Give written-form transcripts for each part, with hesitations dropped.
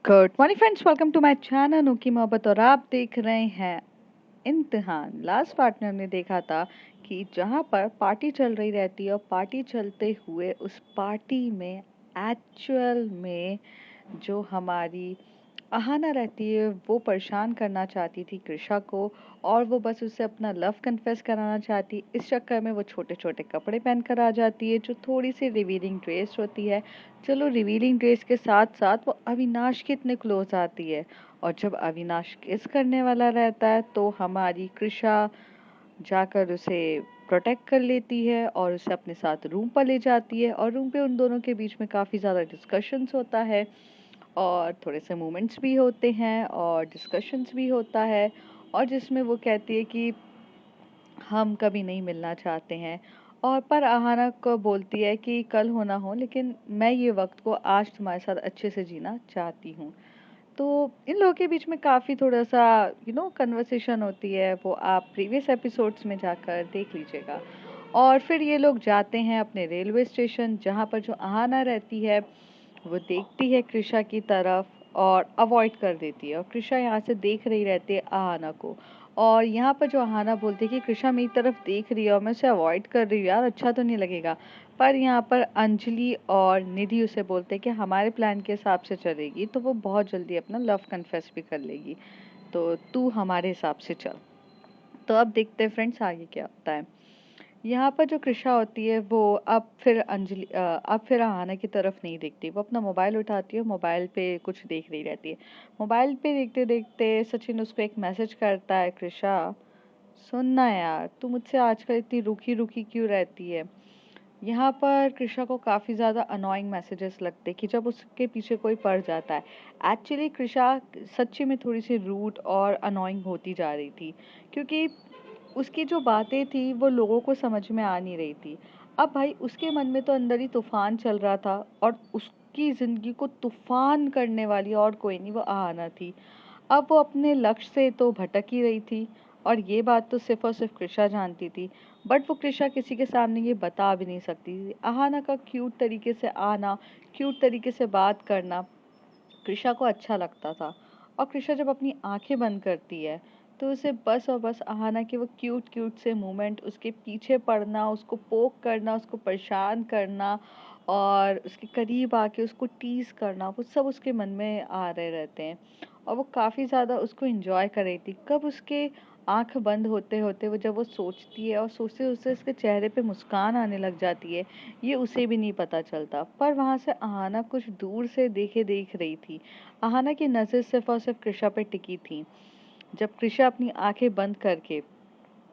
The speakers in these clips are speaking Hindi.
Good morning friends, welcome to my channel नु की मोहब्बत। और आप देख रहे हैं इम्तिहान। लास्ट पार्ट में हमने देखा था कि जहाँ पर पार्टी चल रही रहती है और पार्टी चलते हुए उस पार्टी में एक्चुअल में जो हमारी अहाना रहती है वो परेशान करना चाहती थी कृषा को, और वो बस उससे अपना लव कन्फेस कराना चाहती। इस चक्कर में वो छोटे छोटे कपड़े पहन कर आ जाती है जो थोड़ी सी रिवीलिंग ड्रेस होती है। चलो, रिवीलिंग ड्रेस के साथ साथ वो अविनाश के इतने क्लोज आती है, और जब अविनाश किस करने वाला रहता है तो हमारी कृषा जाकर उसे प्रोटेक्ट कर लेती है और उसे अपने साथ रूम पर ले जाती है। और रूम पे उन दोनों के बीच में काफ़ी ज़्यादा डिस्कशंस होता है और थोड़े से मोमेंट्स भी होते हैं और डिस्कशंस भी होता है, और जिसमें वो कहती है कि हम कभी नहीं मिलना चाहते हैं। और पर आहाना को बोलती है कि कल हो ना हो, लेकिन मैं ये वक्त को आज तुम्हारे साथ अच्छे से जीना चाहती हूँ। तो इन लोगों के बीच में काफ़ी थोड़ा सा कन्वर्सेशन होती है, वो आप प्रीवियस एपिसोड्स में जाकर देख लीजिएगा। और फिर ये लोग जाते हैं अपने रेलवे स्टेशन, जहाँ पर जो आहाना रहती है वो देखती है कृषा की तरफ और अवॉइड कर देती है, और कृषा यहाँ से देख रही रहती है आहाना को। और यहाँ पर जो आहाना बोलती है कि कृषा मेरी तरफ देख रही है और मैं उसे अवॉइड कर रही हूँ, यार अच्छा तो नहीं लगेगा। पर यहाँ पर अंजलि और निधि उसे बोलते हैं कि हमारे प्लान के हिसाब से चलेगी तो वो बहुत जल्दी अपना लव कन्फेस भी कर लेगी, तो तू हमारे हिसाब से चल। तो अब देखते हैं फ्रेंड्स आगे क्या होता है। यहाँ पर जो कृषा होती है वो अब फिर आहाना की तरफ नहीं देखती, वो अपना मोबाइल उठाती है, मोबाइल पे कुछ देख रही रहती है। मोबाइल पे देखते देखते सचिन उसको एक मैसेज करता है, कृषा सुनना यार, तू मुझसे आजकल इतनी रुखी रुखी क्यों रहती है। यहाँ पर कृषा को काफ़ी ज़्यादा अनोइंग मैसेजेस लगते कि जब उसके पीछे कोई पड़ जाता है। एक्चुअली कृषा सच्ची में थोड़ी सी रूड और अनोइंग होती जा रही थी, क्योंकि उसकी जो बातें थी वो लोगों को समझ में आ नहीं रही थी। अब भाई उसके मन में तो अंदर ही तूफान चल रहा था, और उसकी ज़िंदगी को तूफान करने वाली और कोई नहीं, वो आहाना थी। अब वो अपने लक्ष्य से तो भटक ही रही थी, और ये बात तो सिर्फ और सिर्फ कृषा जानती थी। बट वो कृषा किसी के सामने ये बता भी नहीं सकती थी। आहाना का क्यूट तरीके से आना, क्यूट तरीके से बात करना कृषा को अच्छा लगता था। और कृषा जब अपनी आंखें बंद करती है तो उसे बस और बस आहाना के वो क्यूट क्यूट से मोमेंट, उसके पीछे पड़ना, उसको पोक करना, उसको परेशान करना और उसके करीब आके उसको टीज करना, वो सब उसके मन में आ रहे रहते हैं। और वो काफ़ी ज़्यादा उसको एंजॉय कर रही थी। कब उसके आंख बंद होते होते वो जब वो सोचती है और सोचते सोचते उसके चेहरे पे मुस्कान आने लग जाती है, ये उसे भी नहीं पता चलता। पर वहां से आहाना कुछ दूर से देख रही थी। आहाना की नजर सिर्फ और सिर्फ कृषा पे टिकी थी। जब कृषा अपनी आंखें बंद करके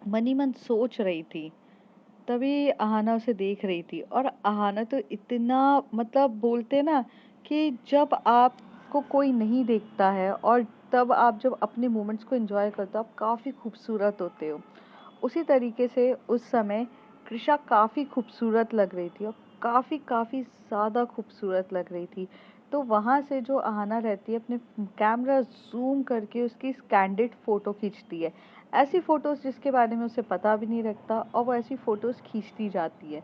मनी मन सोच रही थी, तभी आहाना उसे देख रही थी। और आहाना तो इतना, मतलब बोलते ना कि जब आपको कोई नहीं देखता है और तब आप जब अपने मोमेंट्स को एंजॉय करते हो, आप काफ़ी खूबसूरत होते हो। उसी तरीके से उस समय कृषा काफ़ी खूबसूरत लग रही थी, और काफ़ी काफ़ी ज़्यादा खूबसूरत लग रही थी। तो वहाँ से जो आहाना रहती है, अपने कैमरा जूम करके उसकी कैंडिड फ़ोटो खींचती है। ऐसी फ़ोटोज़ जिसके बारे में उसे पता भी नहीं लगता, और वो ऐसी फ़ोटोज़ खींचती जाती है,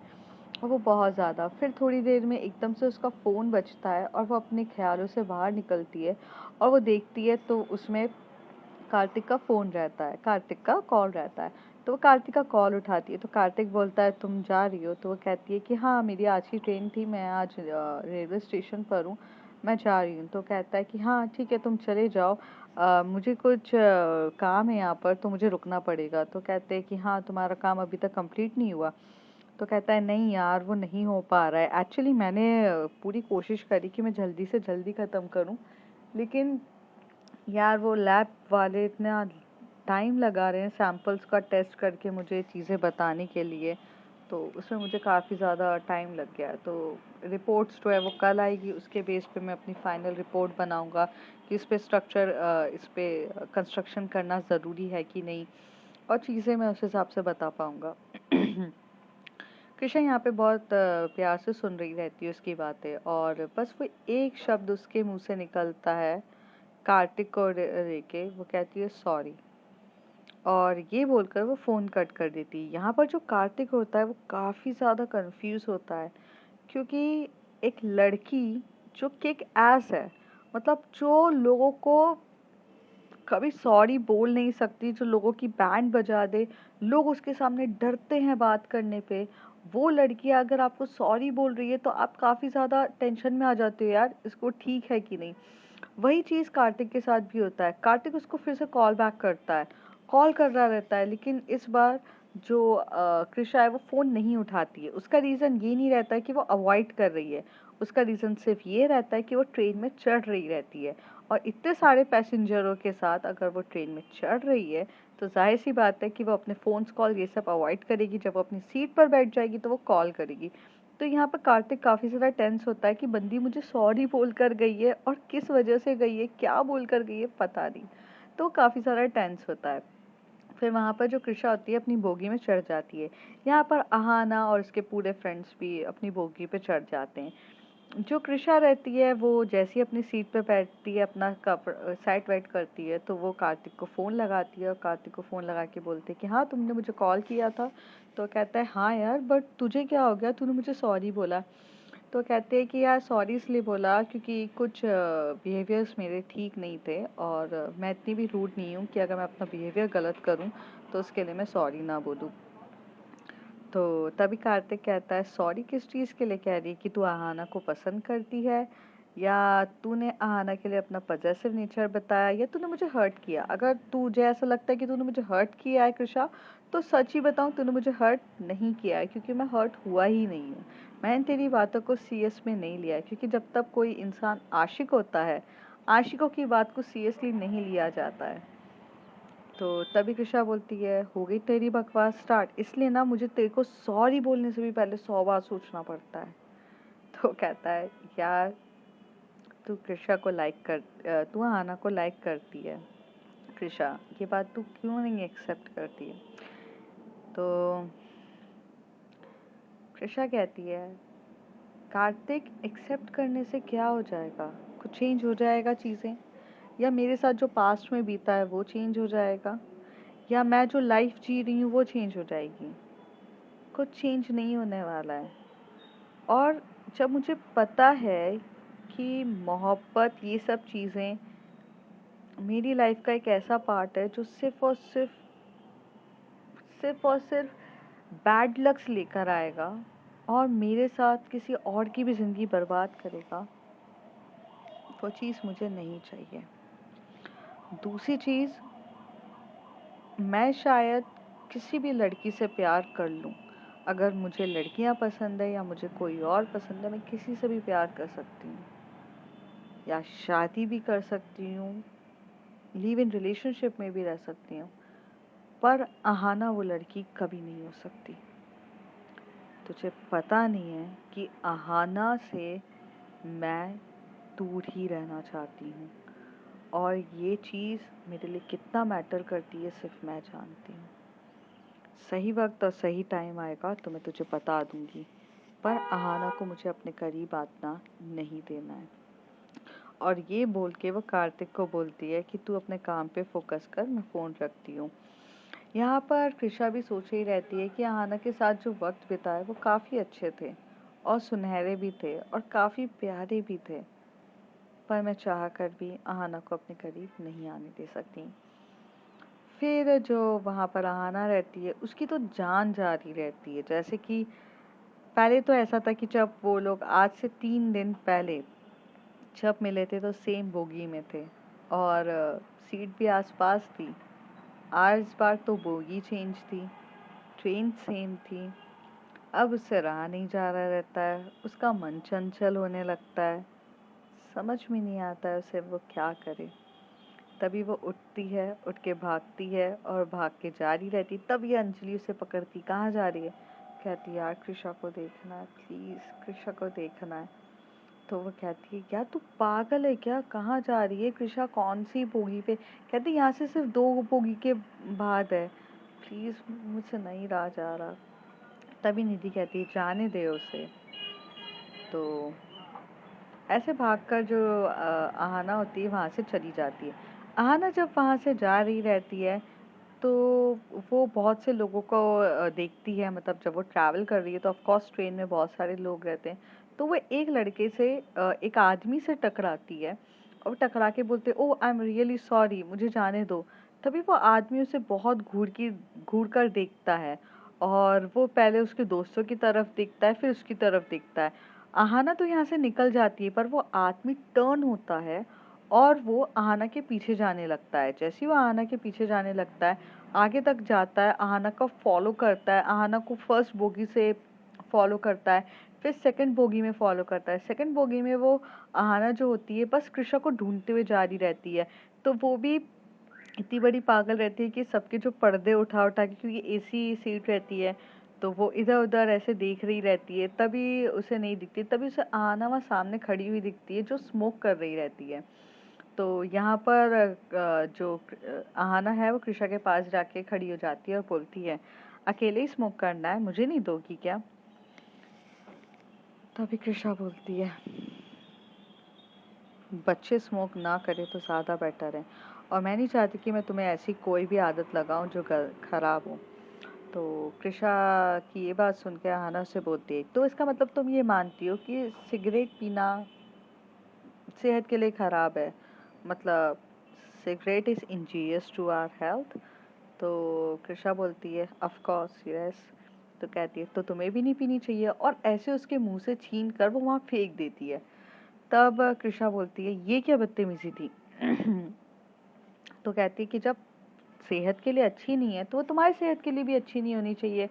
और वो बहुत ज़्यादा। फिर थोड़ी देर में एकदम से उसका फ़ोन बजता है और वो अपने ख़्यालों से बाहर निकलती है, और वो देखती है तो उसमें कार्तिक का फ़ोन रहता है, कार्तिक का कॉल रहता है। तो वो कार्तिक का कॉल उठाती है, तो कार्तिक बोलता है तुम जा रही हो? तो वो कहती है कि हाँ, मेरी आज की ट्रेन थी, मैं आज रेलवे स्टेशन पर हूँ, मैं जा रही हूँ। तो कहता है कि हाँ ठीक है, तुम चले जाओ, मुझे कुछ काम है यहाँ पर, तो मुझे रुकना पड़ेगा। तो कहते हैं कि हाँ, तुम्हारा काम अभी तक कंप्लीट नहीं हुआ। तो कहता है नहीं यार, वो नहीं हो पा रहा है। एक्चुअली मैंने पूरी कोशिश करी कि मैं जल्दी से जल्दी ख़त्म करूँ, लेकिन यार वो लैब वाले इतना टाइम लगा रहे हैं सैंपल्स का टेस्ट करके मुझे चीज़ें बताने के लिए, तो उसमें मुझे काफ़ी ज़्यादा टाइम लग गया। तो रिपोर्ट्स जो है वो कल आएगी, उसके बेस पे मैं अपनी फाइनल रिपोर्ट बनाऊंगा कि इस पे कंस्ट्रक्शन करना ज़रूरी है कि नहीं, और चीज़ें मैं उस हिसाब से बता पाऊंगा। कृष्णा यहाँ पे बहुत प्यार से सुन रही रहती है उसकी बातें, और बस वो एक शब्द उसके मुंह से निकलता है कार्तिक को लेके, वो कहती है सॉरी, और ये बोलकर वो फ़ोन कट कर देती है। यहाँ पर जो कार्तिक होता है वो काफ़ी ज़्यादा कंफ्यूज होता है, क्योंकि एक लड़की जो किक एस है मतलब जो लोगों को कभी सॉरी बोल नहीं सकती, जो लोगों की बैंड बजा दे, लोग उसके सामने डरते हैं बात करने पे, वो लड़की अगर आपको सॉरी बोल रही है तो आप काफ़ी ज़्यादा टेंशन में आ जाते हो, यार इसको ठीक है कि नहीं। वही चीज़ कार्तिक के साथ भी होता है। कार्तिक उसको फिर से कॉल बैक करता है, कॉल कर रहा रहता है, लेकिन इस बार जो कृषा है वो फ़ोन नहीं उठाती है। उसका रीज़न ये नहीं रहता है कि वो अवॉइड कर रही है, उसका रीज़न सिर्फ ये रहता है कि वो ट्रेन में चढ़ रही रहती है, और इतने सारे पैसेंजरों के साथ अगर वो ट्रेन में चढ़ रही है तो जाहिर सी बात है कि वो अपने फ़ोन्स कॉल ये सब अवॉइड करेगी। जब वो अपनी सीट पर बैठ जाएगी तो वो कॉल करेगी। तो यहाँ पर कार्तिक काफ़ी ज़्यादा टेंस होता है कि बंदी मुझे सॉरी बोल कर गई है, और किस वजह से गई है, क्या बोल कर गई है, पता नहीं। तो वो काफ़ी ज़्यादा टेंस होता है। फिर वहाँ पर जो कृषा होती है अपनी बोगी में चढ़ जाती है। यहाँ पर अहाना और उसके पूरे फ्रेंड्स भी अपनी बोगी पे चढ़ जाते हैं। जो कृषा रहती है वो जैसे ही अपनी सीट पे बैठती है, अपना साइड वाइड करती है, तो वो कार्तिक को फ़ोन लगाती है, और कार्तिक को फ़ोन लगा के बोलती है कि हाँ तुमने मुझे कॉल किया था। तो कहता है हाँ यार, बट तुझे क्या हो गया, तूने मुझे सॉरी बोला। तो कहते हैं कि यार सॉरी इसलिए बोला क्योंकि कुछ बिहेवियर्स मेरे ठीक नहीं थे, और मैं इतनी भी रूड नहीं हूँ कि अगर मैं अपना बिहेवियर गलत करूँ तो उसके लिए मैं सॉरी ना बोलूँ। तो तभी कार्तिक कहता है सॉरी किस चीज़ के लिए कह रही है, कि तू आहाना को पसंद करती है, या तूने आहाना के लिए अपना पजेसिव नेचर बताया, या तूने मुझे हर्ट किया। अगर तुझे ऐसा लगता है कि तूने मुझे हर्ट किया है कृषा, तो सच ही बताऊं, तूने मुझे हर्ट नहीं किया है, क्योंकि मैं हर्ट हुआ ही नहीं हूँ। मैंने तेरी बातों को सीरियस में नहीं लिया है, क्योंकि जब तक कोई इंसान आशिक होता है, आशिकों की बात को सीरियसली नहीं लिया जाता है। तो तभी कृषा बोलती है हो गई तेरी बकवास स्टार्ट, इसलिए ना मुझे तेरे को सॉरी बोलने से भी पहले 100 बार सोचना पड़ता है। तो कहता है यार, तू कृषा को लाइक कर, तू आना को लाइक करती है कृषा, ये बात तू क्यों नहीं एक्सेप्ट करती है। तो कृषा कहती है कार्तिक, एक्सेप्ट करने से क्या हो जाएगा, कुछ चेंज हो जाएगा चीज़ें, या मेरे साथ जो पास्ट में बीता है वो चेंज हो जाएगा, या मैं जो लाइफ जी रही हूँ वो चेंज हो जाएगी। कुछ चेंज नहीं होने वाला है। और जब मुझे पता है कि मोहब्बत ये सब चीज़ें मेरी लाइफ का एक ऐसा पार्ट है जो सिर्फ बैड लक्स लेकर आएगा, और मेरे साथ किसी और की भी ज़िंदगी बर्बाद करेगा, वो चीज़ मुझे नहीं चाहिए। दूसरी चीज़, मैं शायद किसी भी लड़की से प्यार कर लूँ, अगर मुझे लड़कियाँ पसंद है या मुझे कोई और पसंद है, मैं किसी से भी प्यार कर सकती हूँ, या शादी भी कर सकती हूँ, लिव इन रिलेशनशिप में भी रह सकती हूँ, पर आहाना वो लड़की कभी नहीं हो सकती। तुझे पता नहीं है कि आहाना से मैं दूर ही रहना चाहती हूँ, और ये चीज़ मेरे लिए कितना मैटर करती है सिर्फ मैं जानती हूँ। सही वक्त और सही टाइम आएगा तो मैं तुझे बता दूंगी, पर आहाना को मुझे अपने करीब आना नहीं देना है। और ये बोल के वो कार्तिक को बोलती है कि तू अपने काम पे फोकस कर, मैं फ़ोन रखती हूँ। यहाँ पर कृषा भी सोच ही रहती है कि आहाना के साथ जो वक्त बिताए वो काफ़ी अच्छे थे, और सुनहरे भी थे, और काफ़ी प्यारे भी थे, पर मैं चाह कर भी आहाना को अपने करीब नहीं आने दे सकती। फिर जो वहाँ पर आहाना रहती है उसकी तो जान जा रही रहती है, जैसे कि पहले तो ऐसा था कि जब वो लोग आज से 3 दिन पहले जब मिले थे तो सेम बोगी में थे, और सीट भी आसपास थी। आज इस बार तो बोगी चेंज थी, ट्रेन सेम थी। अब उससे रहा नहीं जा रहा रहता है, उसका मन चंचल होने लगता है, समझ में नहीं आता है उसे वो क्या करे। तभी वो उठती है, उठ के भागती है, और भाग के जा रही रहती, तब ये अंजलि उसे पकड़ती, कहाँ जा रही है। कहती यार कृषा को देखना है, प्लीज़ कृषा को देखना है। तो वो कहती है क्या तू पागल है क्या, कहाँ जा रही है कृषा, कौन सी बोगी पे। कहती यहाँ से सिर्फ 2 बोगी के बाद है, प्लीज़ मुझसे नहीं रहा जा रहा। तभी निधि कहती है जाने दे उसे। तो ऐसे भागकर जो आहाना होती है वहाँ से चली जाती है। आहाना जब वहाँ से जा रही रहती है तो वो बहुत से लोगों को देखती है, मतलब जब वो ट्रैवल कर रही है तो ऑफ कोर्स ट्रेन में बहुत सारे लोग रहते हैं। तो वो एक लड़के से एक आदमी से टकराती है, और टकरा के बोलते ओ आई एम रियली सॉरी, मुझे जाने दो। तभी वो आदमी उसे बहुत घूर कर देखता है, और वो पहले उसके दोस्तों की तरफ देखता है, फिर उसकी तरफ देखता है। आहाना तो यहाँ से निकल जाती है, पर वो आदमी टर्न होता है और वो आहाना के पीछे जाने लगता है। जैसे ही वो आहाना के पीछे जाने लगता है, आगे तक जाता है, आहाना को फॉलो करता है, आहाना को फर्स्ट बोगी से फॉलो करता है, फिर सेकंड बोगी में फॉलो करता है। सेकंड बोगी में वो आहाना जो होती है बस कृषा को ढूंढते हुए जा रही रहती है। तो वो भी इतनी बड़ी पागल रहती है कि सबके जो पर्दे उठा उठा के, क्योंकि एसी सीट रहती है, तो वो इधर उधर ऐसे देख रही रहती है। तभी उसे नहीं दिखती, तभी उसे आहाना वहाँ सामने खड़ी हुई दिखती है जो स्मोक कर रही रहती है। तो यहाँ पर जो आहाना है वो कृषा के पास जाके खड़ी हो जाती है और बोलती है अकेले ही स्मोक करना है, मुझे नहीं दोगी क्या? तभी कृषा बोलती है बच्चे स्मोक ना करें तो ज़्यादा बेटर है, और मैं नहीं चाहती कि मैं तुम्हें ऐसी कोई भी आदत लगाऊं जो खराब हो। तो कृषा की ये बात सुन के आहाना से बोलती है तो इसका मतलब तुम ये मानती हो कि सिगरेट पीना सेहत के लिए खराब है, मतलब cigarette is injurious to our health? तो कृषा बोलती है ऑफ कोर्स यस। तो कहती है तो तुम्हें भी नहीं पीनी चाहिए, और ऐसे उसके मुंह से छीन कर वो वहाँ फेंक देती है। तब कृषा बोलती है ये क्या बदतमीजी थी? तो कहती है कि जब सेहत के लिए अच्छी नहीं है तो वो तुम्हारी सेहत के लिए भी अच्छी नहीं होनी चाहिए,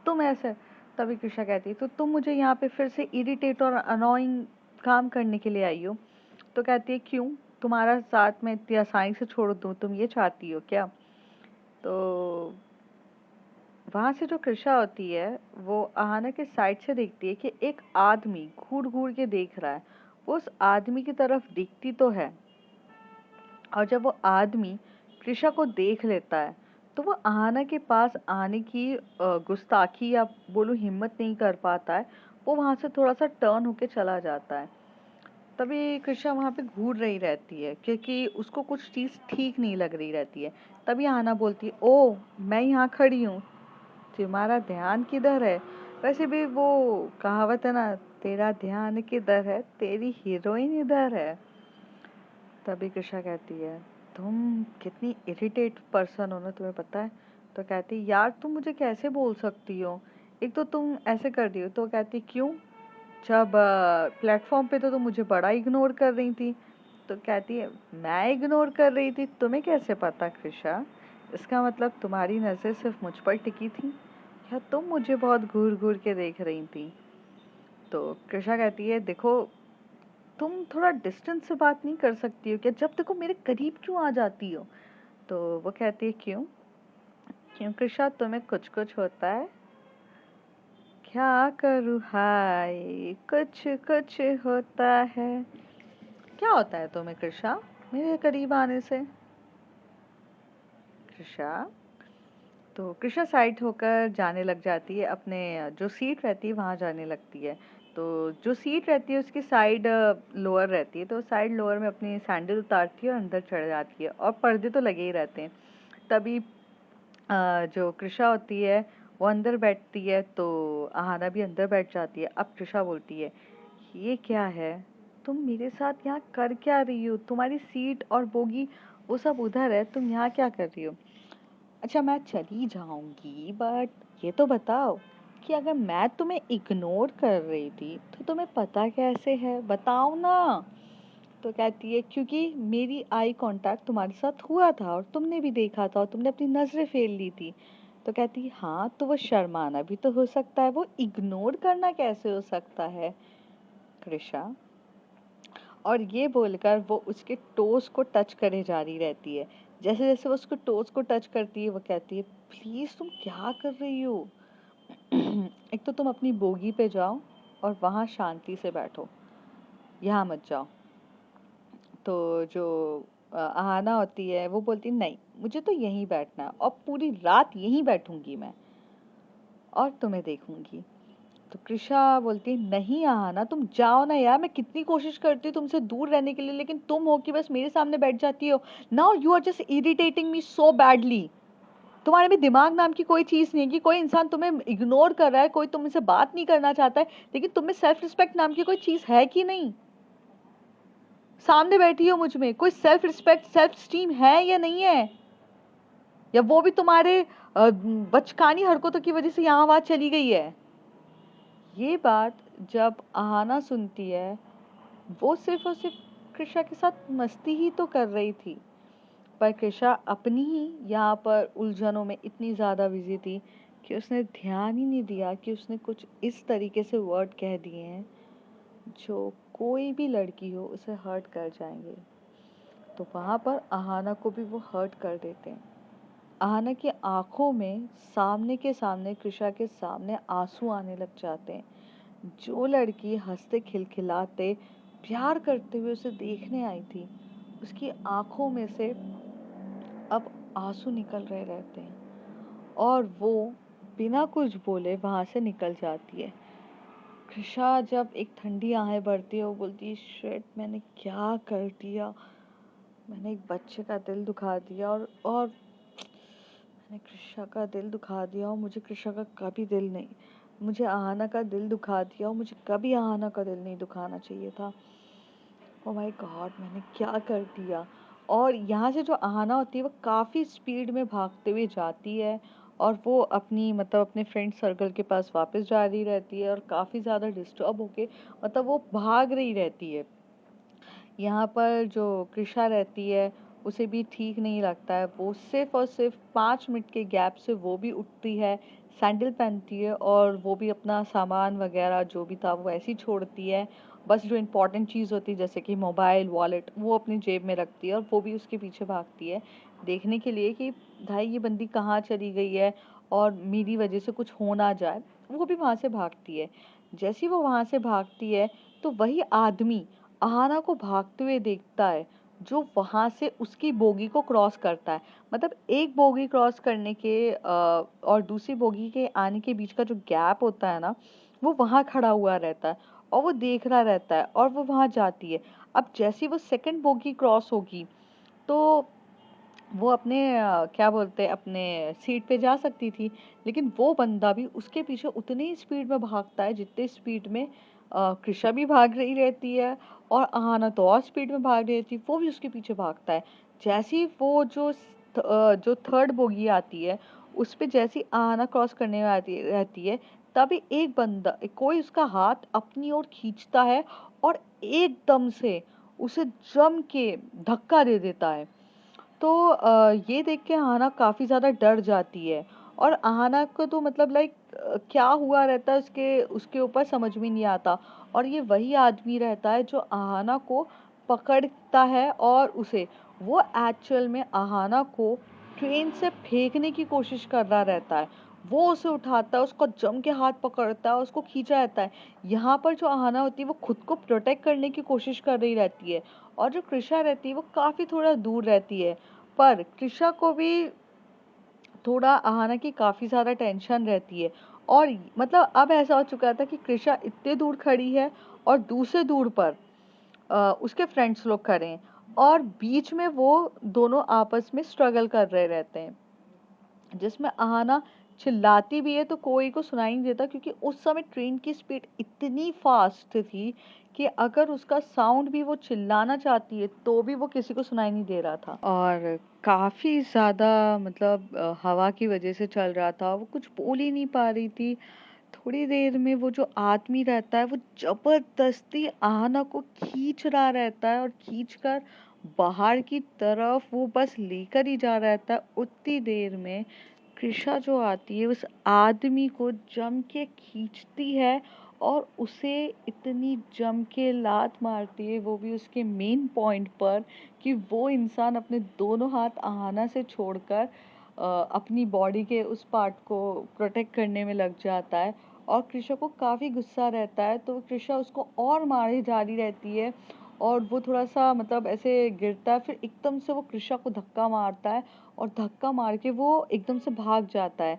तुम ऐसे। तभी कृषा कहती है तो तुम मुझे यहाँ पे फिर से इरिटेट और अनोइंग काम करने के लिए आई हो? तो कहती है क्यों, तुम्हारा साथ में इतनी आसानी से छोड़ दूँ, तुम ये चाहती हो क्या? तो वहां से जो कृषा होती है वो आहाना के साइड से देखती है कि एक आदमी घूर घूर के देख रहा है। वो उस आदमी की तरफ दिखती तो है, और जब वो आदमी कृषा को देख लेता है तो वो आहाना के पास आने की गुस्ताखी या बोलूं हिम्मत नहीं कर पाता है। वो वहां से थोड़ा सा टर्न होके चला जाता है। तभी कृषा वहां पे घूर रही रहती है क्योंकि उसको कुछ चीज ठीक नहीं लग रही रहती है। तभी आहाना बोलती है ओ मैं यहाँ खड़ी हूँ, तुम्हारा ध्यान किधर है? वैसे भी वो कहावत है ना, तेरा ध्यान किधर है, तेरी हीरोइन इधर है। तभी कृषा कहती है तुम कितनी इरिटेट पर्सन हो ना, तुम्हें पता है? तो कहती यार तुम मुझे कैसे बोल सकती हो, एक तो तुम ऐसे कर रही हो। तो कहती क्यों, जब प्लेटफॉर्म पे तो तुम मुझे बड़ा इग्नोर कर रही थी। तो कहती है मैं इग्नोर कर रही थी, तुम्हें कैसे पता कृषा? इसका मतलब तुम्हारी नजर सिर्फ मुझ पर टिकी थी, या तुम मुझे बहुत घूर घूर के देख रही थी? तो कृषा कहती है देखो, तुम थोड़ा डिस्टेंस से बात नहीं कर सकती हो क्या? जब देखो मेरे करीब क्यों आ जाती हो? तो वो कहती है क्यों, क्यों कृषा तुम्हें कुछ कुछ होता है? क्या करूँ हाय, कुछ कुछ होता है। क्या होता है तुम्हें कृषा मेरे करीब आने से? कृषा, तो कृषा साइड होकर जाने लग जाती है, अपने जो सीट रहती है वहां जाने लगती है। तो जो सीट रहती है उसकी साइड लोअर रहती है, तो साइड लोअर में अपनी सैंडल उतारती है और अंदर चढ़ जाती है, और पर्दे तो लगे ही रहते हैं। तभी जो कृषा होती है वो अंदर बैठती है, तो आहाना भी अंदर बैठ जाती है। अब कृषा बोलती है ये क्या है, तुम मेरे साथ यहाँ कर क्या रही हो? तुम्हारी सीट और बोगी वो सब उधर है, तुम यहाँ क्या कर रही हो? अच्छा मैं चली जाऊंगी, बट ये तो बताओ कि अगर मैं तुम्हें इग्नोर कर रही थी तो तुम्हें पता कैसे है, बताओ ना। तो कहती है क्योंकि मेरी आई कांटेक्ट तुम्हारे साथ हुआ था और तुमने भी देखा था और तुमने अपनी नजरें फेर ली थी। तो कहती है हाँ तो वो शर्माना भी तो हो सकता है, वो इग्नोर करना कैसे हो सकता है कृषा? और ये बोलकर वो उसके टोस को टच करे जा रही रहती है। जैसे जैसे वो उसके टोस को टच करती है वो कहती है प्लीज तुम क्या कर रही हो? एक तो तुम अपनी बोगी पे जाओ और वहां शांति से बैठो, यहाँ मत जाओ। तो जो आहाना होती है वो बोलती है नहीं मुझे तो यहीं बैठना है और पूरी रात यहीं बैठूंगी मैं, और तुम्हें देखूंगी। तो कृषा बोलती है नहीं आहाना तुम जाओ ना यार, मैं कितनी कोशिश करती हूँ तुमसे दूर रहने के लिए, लेकिन तुम हो कि बस मेरे सामने बैठ जाती हो। Now you are just irritating me so badly. तुम्हारे में दिमाग नाम की कोई चीज नहीं है कि कोई इंसान तुम्हें इग्नोर कर रहा है, कोई तुमसे बात नहीं करना चाहता है, लेकिन तुम में सेल्फ रिस्पेक्ट नाम की कोई चीज है कि नहीं? सामने बैठी हो मुझ में, कोई सेल्फ रिस्पेक्ट, सेल्फ स्टीम है या नहीं है? या वो भी तुम्हारे बचकानी हरकतों की वजह से यहाँ आवाज चली गई है? ये बात जब आहाना सुनती है, वो सिर्फ और सिर्फ कृषा के साथ मस्ती ही तो कर रही थी, पर कृषा अपनी ही यहाँ पर उलझनों में इतनी ज़्यादा बिजी थी कि उसने ध्यान ही नहीं दिया कि उसने कुछ इस तरीके से वर्ड कह दिए हैं जो कोई भी लड़की हो उसे हर्ट कर जाएंगे। तो वहाँ पर आहाना को भी वो हर्ट कर देते हैं। आहाना की आंखों में सामने के सामने, कृषा के सामने आंसू आने लग जाते हैं। जो लड़की हंसते खिलखिलाते प्यार करते हुए उसे देखने आई थी, उसकी आंखों में से अब आंसू निकल रहे रहते हैं और वो बिना कुछ बोले वहां से निकल जाती है। कृषा जब एक ठंडी आहें भरती है, वो बोलती है, शिट, मैंने क्या कर दिया, मैंने एक बच्चे का दिल दुखा दिया और मैंने कृषा का दिल दुखा दिया और मुझे कृषा का कभी दिल नहीं, मुझे आहाना का दिल दुखा दिया और मुझे कभी आहाना का दिल नहीं दुखाना चाहिए था। ओह माय गॉड, मैंने क्या कर दिया। और यहाँ से जो आहाना होती है वो काफ़ी स्पीड में भागते हुए जाती है और वो अपनी मतलब अपने फ्रेंड सर्कल के पास वापस जा रही रहती है और काफ़ी ज़्यादा डिस्टर्ब होके मतलब वो भाग रही रहती है। यहाँ पर जो कृषा रहती है उसे भी ठीक नहीं लगता है। वो सिर्फ और सिर्फ 5 मिनट के गैप से वो भी उठती है, सैंडल पहनती है और वो भी अपना सामान वगैरह जो भी था वो ऐसे ही छोड़ती है। बस जो इम्पोर्टेंट चीज़ होती है जैसे कि मोबाइल, वॉलेट, वो अपनी जेब में रखती है और वो भी उसके पीछे भागती है देखने के लिए कि भाई ये बंदी कहाँ चली गई है और मेरी वजह से कुछ हो ना जाए। वो भी वहाँ से भागती है। जैसे ही वो वहाँ से भागती है तो वही आदमी आहाना को भागते हुए देखता है जो वहां से उसकी बोगी को क्रॉस करता है। मतलब एक बोगी क्रॉस करने के और दूसरी बोगी के आने के बीच का जो गैप होता है ना, वो वहां खड़ा हुआ रहता है और वो देख रहा रहता है और वो वहां जाती है। अब जैसी वो सेकंड बोगी क्रॉस होगी तो वो अपने क्या बोलते हैं अपने सीट पे जा सकती थी, लेकिन वो बंदा भी उसके पीछे उतनी ही स्पीड में भागता है जितनी स्पीड में कृषा भी भाग रही रहती है और आहाना तो और स्पीड में भाग रही थी, वो भी उसके पीछे भागता है। जैसे ही वो जो थर्ड बोगी आती है उस पे जैसी आहाना क्रॉस करने में आती रहती है, तभी एक बंदा कोई उसका हाथ अपनी ओर खींचता है और एकदम से उसे जम के धक्का दे देता है। तो ये देख के आहाना काफ़ी ज़्यादा डर जाती है और आहाना को तो मतलब लाइक क्या हुआ रहता है उसके उसके ऊपर समझ में नहीं आता। और ये वही आदमी रहता है जो आहाना को पकड़ता है और उसे वो एक्चुअल में आहाना को ट्रेन से फेंकने की कोशिश कर रहा रहता है। वो उसे उठाता है, उसको जम के हाथ पकड़ता है, उसको खींचा रहता है। यहाँ पर जो आहाना होती है वो खुद को प्रोटेक्ट करने की कोशिश कर रही रहती है और जो कृषा रहती है वो काफ़ी थोड़ा दूर रहती है। पर कृषा को भी थोड़ा आहाना की काफ़ी ज़्यादा टेंशन रहती है और मतलब अब ऐसा हो चुका था कि कृषा इतने दूर खड़ी है और दूसरे दूर पर उसके फ्रेंड्स लोग खड़े हैं और बीच में वो दोनों आपस में स्ट्रगल कर रहे रहते हैं, जिसमें आहाना चिल्लाती भी है तो कोई को सुनाई नहीं देता क्योंकि उस समय ट्रेन की स्पीड इतनी फास्ट थी कि अगर उसका साउंड भी वो चिल्लाना चाहती है तो भी वो किसी को सुनाई नहीं दे रहा था। और काफ़ी ज़्यादा मतलब हवा की वजह से चल रहा था, वो कुछ बोल ही नहीं पा रही थी। थोड़ी देर में वो जो आदमी रहता है वो जबरदस्ती आहाना को खींच रहा रहता है और खींचकर बाहर की तरफ वो बस लेकर ही जा रहता है। उतनी देर में कृषा जो आती है उस आदमी को जम के खींचती है और उसे इतनी जम के लात मारती है, वो भी उसके मेन पॉइंट पर, कि वो इंसान अपने दोनों हाथ आहाना से छोड़कर अपनी बॉडी के उस पार्ट को प्रोटेक्ट करने में लग जाता है और कृषा को काफ़ी गुस्सा रहता है तो कृषा उसको और मारे जा रही रहती है और वो थोड़ा सा मतलब ऐसे गिरता है, फिर एकदम से वो कृषा को धक्का मारता है और धक्का मार के वो एकदम से भाग जाता है।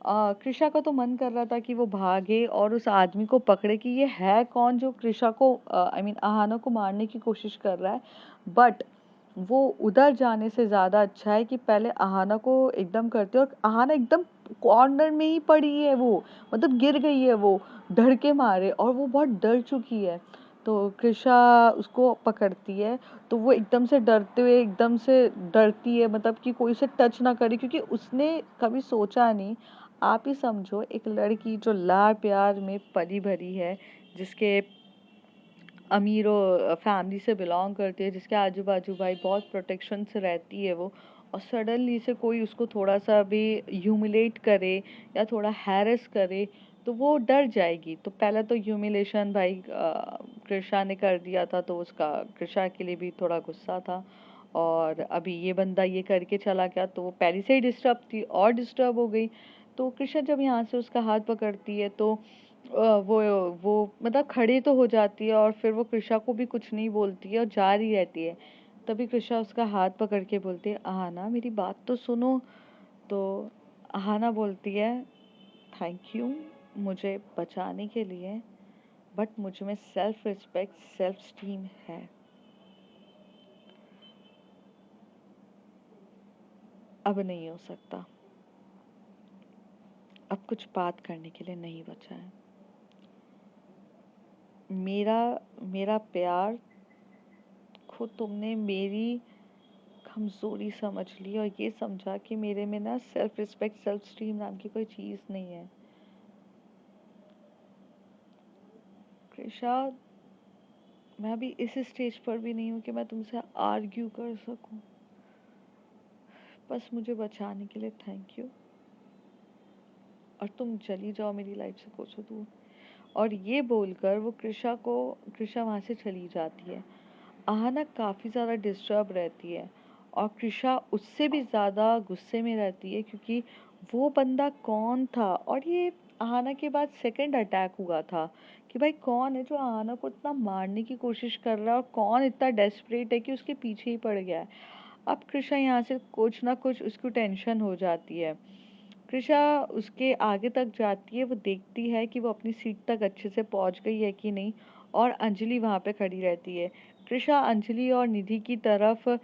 कृषा का तो मन कर रहा था कि वो भागे और उस आदमी को पकड़े कि ये है कौन जो कृषा को आई मीन आहाना को मारने की कोशिश कर रहा है, बट वो उधर जाने से ज़्यादा अच्छा है कि पहले आहाना को एकदम करते, और आहाना एकदम कॉर्नर में ही पड़ी है, वो मतलब गिर गई है वो डर के मारे और वो बहुत डर चुकी है। तो कृषा उसको पकड़ती है, तो वो एकदम से डरते हुए एकदम से डरती है, मतलब कि कोई उसे टच ना करे, क्योंकि उसने कभी सोचा नहीं। आप ही समझो, एक लड़की जो लाड़ प्यार में पली भरी है, जिसके अमीरों फैमिली से बिलोंग करती है, जिसके आजू बाजू भाई बहुत प्रोटेक्शन से रहती है वो, और सडनली से कोई उसको थोड़ा सा भी ह्यूमिलेट करे या थोड़ा हैरेस करे तो वो डर जाएगी। तो पहले तो ह्यूमिलेशन भाई कृषा ने कर दिया था, तो उसका कृषा के लिए भी थोड़ा गुस्सा था। और अभी ये बंदा ये करके चला गया, तो वो पहले से ही डिस्टर्ब थी और डिस्टर्ब हो गई। तो कृषा जब यहाँ से उसका हाथ पकड़ती है, तो वो वो मतलब खड़ी तो हो जाती है, और फिर वो कृषा को भी कुछ नहीं बोलती है और जा रही रहती है। तभी कृषा उसका हाथ पकड़ के बोलती है, आहाना मेरी बात तो सुनो। तो आहाना बोलती है, थैंक यू मुझे बचाने के लिए, बट मुझ में सेल्फ रिस्पेक्ट सेल्फ स्टीम है। अब नहीं हो सकता, अब कुछ बात करने के लिए नहीं बचा है। मेरा मेरा प्यार खुद तुमने मेरी कमज़ोरी समझ ली, और ये समझा कि मेरे में ना सेल्फ रिस्पेक्ट सेल्फ स्टीम नाम की कोई चीज़ नहीं है। कृषा, मैं अभी इस स्टेज पर भी नहीं हूँ कि मैं तुमसे आर्ग्यू कर सकूं। बस मुझे बचाने के लिए थैंक यू, और तुम चली जाओ मेरी लाइफ से कोसों दूर। और ये बोलकर वो कृषा वहाँ से चली जाती है। आहना काफ़ी ज़्यादा डिस्टर्ब रहती है, और कृषा उससे भी ज़्यादा गुस्से में रहती है, क्योंकि वो बंदा कौन था, और ये आहना के बाद सेकंड अटैक हुआ था कि भाई कौन है जो आहना को इतना मारने की कोशिश कर रहा है, और कौन इतना डेस्परेट है कि उसके पीछे ही पड़ गया है। अब कृषा यहाँ से कुछ ना कुछ उसको टेंशन हो जाती है। कृषा उसके आगे तक जाती है, वो देखती है कि वो अपनी सीट तक अच्छे से पहुंच गई है कि नहीं, और अंजलि वहां पे खड़ी रहती है। कृषा अंजलि और निधि की तरफ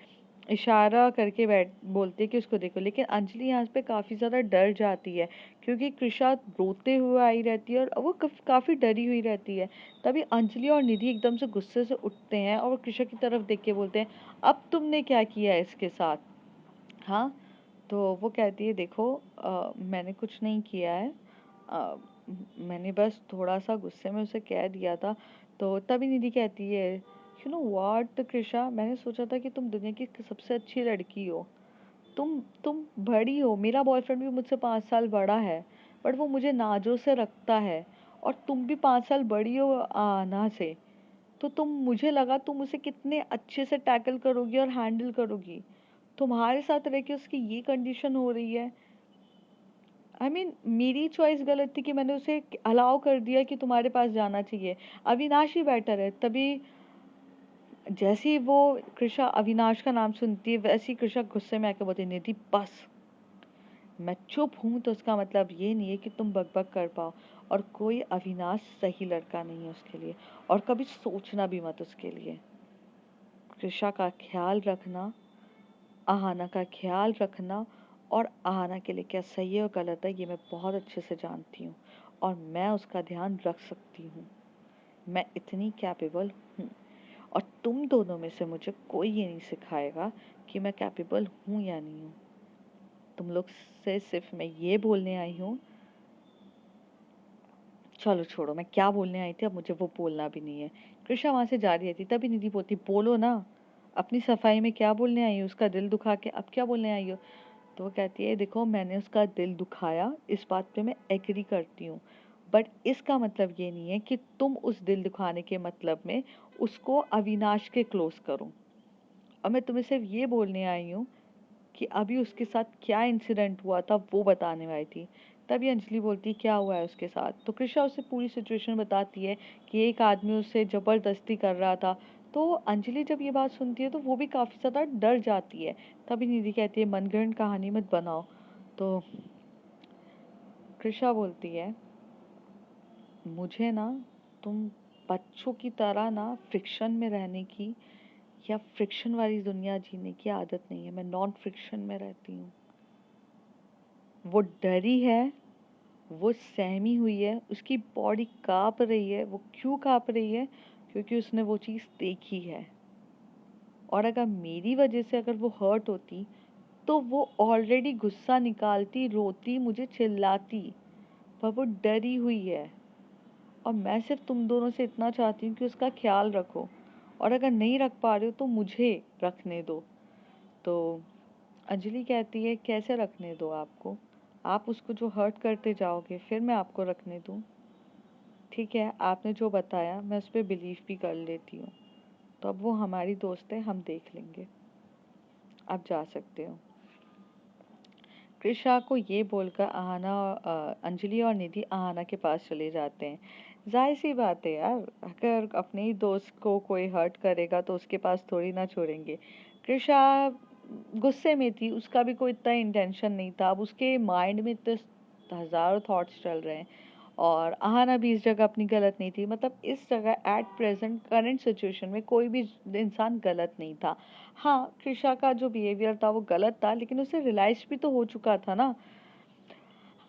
इशारा करके बैठ बोलती है कि उसको देखो, लेकिन अंजलि यहाँ पे काफी ज्यादा डर जाती है, क्योंकि कृषा रोते हुए आई रहती है और वो काफी डरी हुई रहती है। तभी अंजलि और निधि एकदम से गुस्से से उठते हैं, और वो कृषा की तरफ देख के बोलते हैं, अब तुमने क्या किया है इसके साथ? हाँ। तो वो कहती है, देखो मैंने कुछ नहीं किया है, अ, मैंने बस थोड़ा सा गुस्से में उसे कह दिया था। तो तभी निधि कहती है, यू नो व्हाट कृषा, मैंने सोचा था कि तुम दुनिया की सबसे अच्छी लड़की हो। तुम बड़ी हो, मेरा बॉयफ्रेंड भी मुझसे 5 साल बड़ा है, बट वो मुझे नाजों से रखता है। और तुम भी 5 साल बड़ी हो आना से, तो मुझे लगा तुम उसे कितने अच्छे से टैकल करोगी और हैंडल करोगी। तुम्हारे साथ रह के उसकी ये कंडीशन हो रही है। मेरी चॉइस गलत थी कि मैंने उसे अलाउ कर दिया कि तुम्हारे पास जाना चाहिए। अविनाश ही बेटर है। तभी जैसे ही वो कृषा अविनाश का नाम सुनती है, वैसे ही कृषा गुस्से में आके बोलती, निधि बस, मैं चुप हूं तो उसका मतलब ये नहीं है कि तुम बकबक कर पाओ। और कोई अविनाश सही लड़का नहीं है उसके लिए, और कभी सोचना भी मत उसके लिए। कृषा का ख्याल रखना, आहाना का ख्याल रखना, और आहाना के लिए क्या सही है और गलत है ये मैं बहुत अच्छे से जानती हूँ, और मैं उसका ध्यान रख सकती हूँ। मैं इतनी कैपेबल हूँ, और तुम दोनों में से मुझे कोई ये नहीं सिखाएगा कि मैं कैपेबल हूँ या नहीं हूँ। तुम लोग से सिर्फ मैं ये बोलने आई हूँ, चलो छोड़ो मैं क्या बोलने आई थी, अब मुझे वो बोलना भी नहीं है। कृषा वहां से जा रही थी, तभी निधि बोलती, बोलो ना, अपनी सफाई में क्या बोलने आई हो, उसका दिल दुखा के अब क्या बोलने आई हो? तो वो कहती है, देखो मैंने उसका दिल दुखाया, इस बात पे मैं एग्री करती हूँ, बट इसका मतलब ये नहीं है कि तुम उस दिल दुखाने के मतलब में उसको अविनाश के क्लोज करो। और मैं तुम्हें सिर्फ ये बोलने आई हूँ कि अभी उसके साथ क्या इंसिडेंट हुआ था वो बताने वाली थी। तभी अंजलि बोलती, क्या हुआ है उसके साथ? तो कृषा उसे पूरी सिचुएशन बताती है कि एक आदमी उसे जबरदस्ती कर रहा था। तो अंजलि जब ये बात सुनती है तो वो भी काफी ज्यादा डर जाती है। तभी निधि कहती है, मनगढ़ंत कहानी मत बनाओ। तो कृषा बोलती है, मुझे ना तुम बच्चों की तरह ना फ्रिक्शन में रहने की या फ्रिक्शन वाली दुनिया जीने की आदत नहीं है। मैं नॉन फ्रिक्शन में रहती हूँ। वो डरी है, वो सहमी हुई है, उसकी बॉडी कांप रही है। वो क्यों कांप रही है? क्योंकि उसने वो चीज़ देखी है। और अगर मेरी वजह से अगर वो हर्ट होती तो वो ऑलरेडी गुस्सा निकालती, रोती, मुझे चिल्लाती, पर वो डरी हुई है। और मैं सिर्फ तुम दोनों से इतना चाहती हूँ कि उसका ख्याल रखो, और अगर नहीं रख पा रहे हो तो मुझे रखने दो। तो अंजलि कहती है कैसे रखने दो आपको, आप उसको जो हर्ट करते जाओगे फिर मैं आपको रखने दूँ? ठीक है, आपने जो बताया मैं उस पर बिलीव भी कर लेती हूँ। तो अब वो हमारी दोस्त है, हम देख लेंगे, आप जा सकते हो। कृषा को ये बोलकर अंजलि और निधि आहाना के पास चले जाते हैं। जाहिर सी बात है यार, अगर अपने ही दोस्त को कोई हर्ट करेगा तो उसके पास थोड़ी ना छोड़ेंगे। कृषा गुस्से में थी, उसका भी कोई इतना इंटेंशन नहीं था। अब उसके माइंड में इतने हजारों थॉट्स चल रहे हैं, और आहाना भी इस जगह अपनी गलत नहीं थी। मतलब इस जगह एट प्रेजेंट करंट सिचुएशन में कोई भी इंसान गलत नहीं था। हाँ, कृषा का जो बिहेवियर था वो गलत था, लेकिन उसे रियलाइज भी तो हो चुका था ना।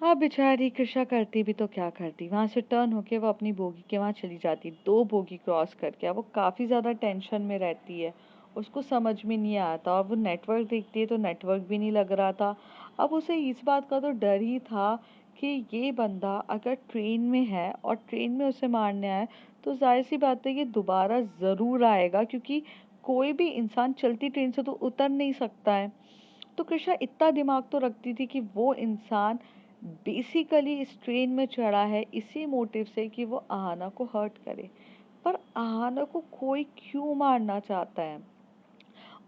हाँ, बेचारी कृषा करती भी तो क्या करती, वहां से टर्न होके वो अपनी बोगी के वहां चली जाती, 2 बोगी क्रॉस करके। अब वो काफी ज्यादा टेंशन में रहती है, उसको समझ में नहीं आता, और वो नेटवर्क देखती है तो नेटवर्क भी नहीं लग रहा था। अब उसे इस बात का तो डर ही था कि ये बंदा अगर ट्रेन में है और ट्रेन में उसे मारने आए तो जाहिर सी बात है ये दोबारा जरूर आएगा, क्योंकि कोई भी इंसान चलती ट्रेन से तो उतर नहीं सकता है। तो कृषा इतना दिमाग तो रखती थी कि वो इंसान बेसिकली इस ट्रेन में चढ़ा है इसी मोटिव से कि वो आहाना को हर्ट करे। पर आहाना को कोई क्यों मारना चाहता है?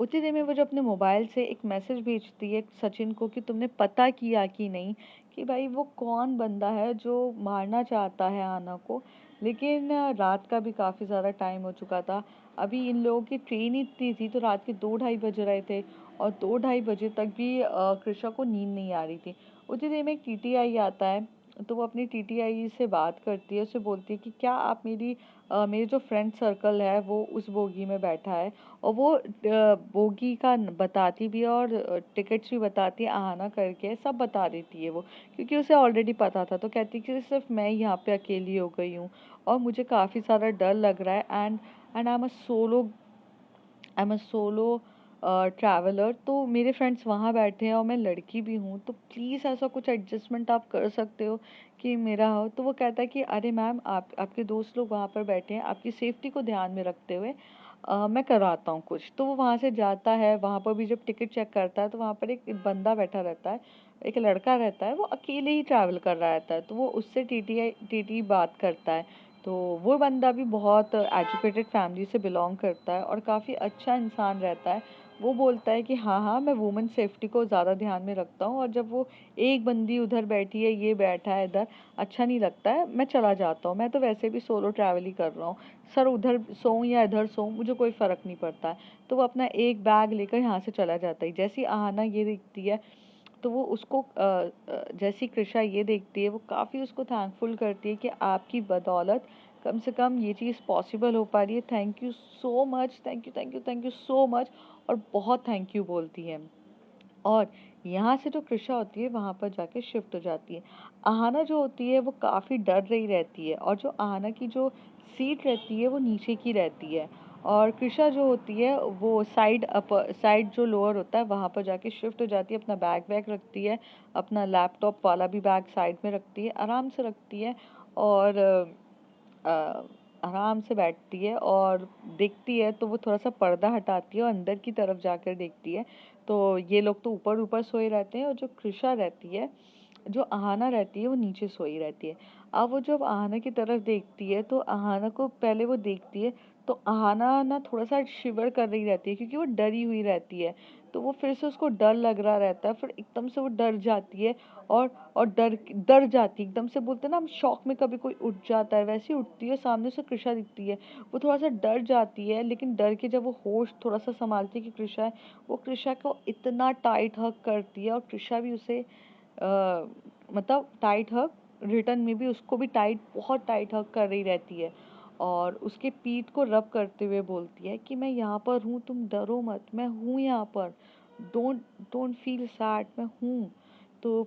उतनी देर में वो जो अपने मोबाइल से एक मैसेज भेजती है सचिन को कि तुमने पता किया कि नहीं कि भाई वो कौन बंदा है जो मारना चाहता है आना को। लेकिन रात का भी काफ़ी ज़्यादा टाइम हो चुका था। अभी इन लोगों की ट्रेन ही इतनी थी तो रात के 2-2:30 बज रहे थे, और 2-2:30 बजे तक भी कृषा को नींद नहीं आ रही थी। उतनी देर में एक टीटीआई आता है, तो वो अपनी टीटीआई से बात करती है, उसे बोलती है कि क्या आप मेरे जो फ्रेंड सर्कल है वो उस बोगी में बैठा है, और वो बोगी का बताती भी है, और टिकट्स भी बताती है, आना करके सब बता देती है वो, क्योंकि उसे ऑलरेडी पता था। तो कहती है कि सिर्फ मैं यहाँ पे अकेली हो गई हूँ और मुझे काफ़ी सारा डर लग रहा है, and I am a solo traveller. तो मेरे फ्रेंड्स वहाँ बैठे हैं और मैं लड़की भी हूँ, तो प्लीज़ ऐसा कुछ एडजस्टमेंट आप कर सकते हो कि मेरा हो। तो वो कहता है कि अरे मैम, आपके दोस्त लोग वहाँ पर बैठे हैं, आपकी सेफ्टी को ध्यान में रखते हुए मैं कराता हूँ कुछ। तो वो वहाँ से जाता है, वहाँ पर भी जब टिकट चेक करता है तो वहाँ पर एक बंदा बैठा रहता है, एक लड़का रहता है, वो अकेले ही ट्रैवल कर रहा रहता है। तो वो उससे टीटी बात करता है। तो वो बंदा भी बहुत एजुकेटेड फैमिली से बिलोंग करता है और काफ़ी अच्छा इंसान रहता है। वो बोलता है कि हाँ हाँ, मैं वुमेन सेफ्टी को ज़्यादा ध्यान में रखता हूँ, और जब वो एक बंदी उधर बैठी है, ये बैठा है इधर, अच्छा नहीं लगता है, मैं चला जाता हूँ। मैं तो वैसे भी सोलो ट्रैवल ही कर रहा हूँ सर, उधर सोऊं या इधर सोऊं मुझे कोई फ़र्क नहीं पड़ता है। तो वो अपना एक बैग लेकर यहाँ से चला जाता है। जैसी आहाना ये दिखती है तो वो उसको जैसी कृषा ये देखती है, वो काफ़ी उसको थैंकफुल करती है कि आपकी बदौलत कम से कम ये चीज़ पॉसिबल हो पा रही है। Thank you so much, thank you thank you thank you so much, और बहुत थैंक यू बोलती है। और यहाँ से जो कृषा होती है वहाँ पर जाके शिफ्ट हो जाती है। आहाना जो होती है वो काफ़ी डर रही रहती है, और जो आहाना की जो सीट रहती है वो नीचे की रहती है, और कृषा जो होती है वो साइड जो लोअर होता है वहाँ पर जाके शिफ्ट हो जाती है। अपना बैग वैग रखती है, अपना लैपटॉप वाला भी बैग साइड में रखती है, आराम से रखती है, और अ, आराम से बैठती है और देखती है। तो वो थोड़ा सा पर्दा हटाती है और अंदर की तरफ जाकर देखती है। तो ये लोग तो ऊपर ऊपर सोए रहते हैं, और जो कृषा रहती है, जो आहाना रहती है, वो नीचे सोई रहती है। अब वो जब आहाना की तरफ देखती है तो आहाना को पहले वो देखती है, तो आहाना ना थोड़ा सा शिवर कर रही रहती है, क्योंकि वो डरी हुई रहती है। तो वो फिर से उसको डर लग रहा रहता है, फिर एकदम से वो डर जाती है, और डर डर जाती है एकदम से। बोलते हैं ना हम शॉक में कभी कोई उठ जाता है, वैसे ही उठती है, सामने से कृषा दिखती है। वो थोड़ा सा डर जाती है, लेकिन डर के जब वो होश थोड़ा सा संभालती है कि कृषा है, वो कृषा को इतना टाइट हग करती है, और कृषा भी उसे मतलब टाइट हग रिटर्न में भी उसको भी बहुत टाइट हग कर रही रहती है, और उसके पीठ को रब करते हुए बोलती है कि मैं यहाँ पर हूँ, तुम डरो मत, मैं हूँ यहाँ पर, डोंट डोंट फील सैड, मैं हूँ। तो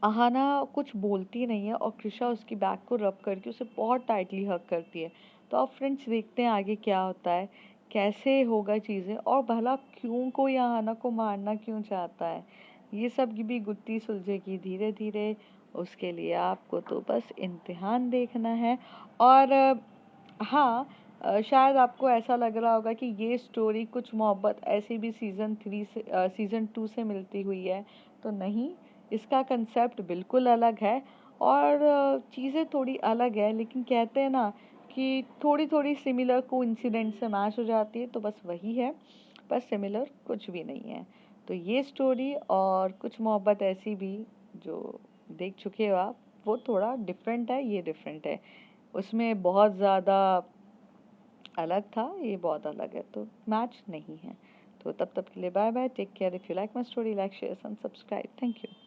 अहाना कुछ बोलती नहीं है, और कृषा उसकी बैक को रब करके उसे बहुत टाइटली हग करती है। तो आप फ्रेंड्स देखते हैं आगे क्या होता है, कैसे होगा चीज़ें, और भला क्यों कोई आहाना को मारना क्यों चाहता है। ये सब की भी गुत्थी सुलझेगी धीरे धीरे। उसके लिए आपको तो बस इम्तिहान देखना है। और हाँ, शायद आपको ऐसा लग रहा होगा कि ये स्टोरी कुछ मोहब्बत ऐसे भी सीज़न 2 से मिलती हुई है। तो नहीं, इसका कंसेप्ट बिल्कुल अलग है। और चीज़ें थोड़ी अलग है, लेकिन कहते हैं ना कि थोड़ी थोड़ी सिमिलर कोइंसिडेंट से मैच हो जाती है, तो बस वही है। बस सिमिलर कुछ भी नहीं है। तो ये स्टोरी और कुछ मोहब्बत ऐसी भी जो देख चुके हो आप, वो थोड़ा डिफरेंट है, ये डिफरेंट है। उसमें बहुत ज़्यादा अलग था, ये बहुत अलग है, तो मैच नहीं है। तो तब तक के लिए bye bye, take care. If you like my story, like share and subscribe. Thank you.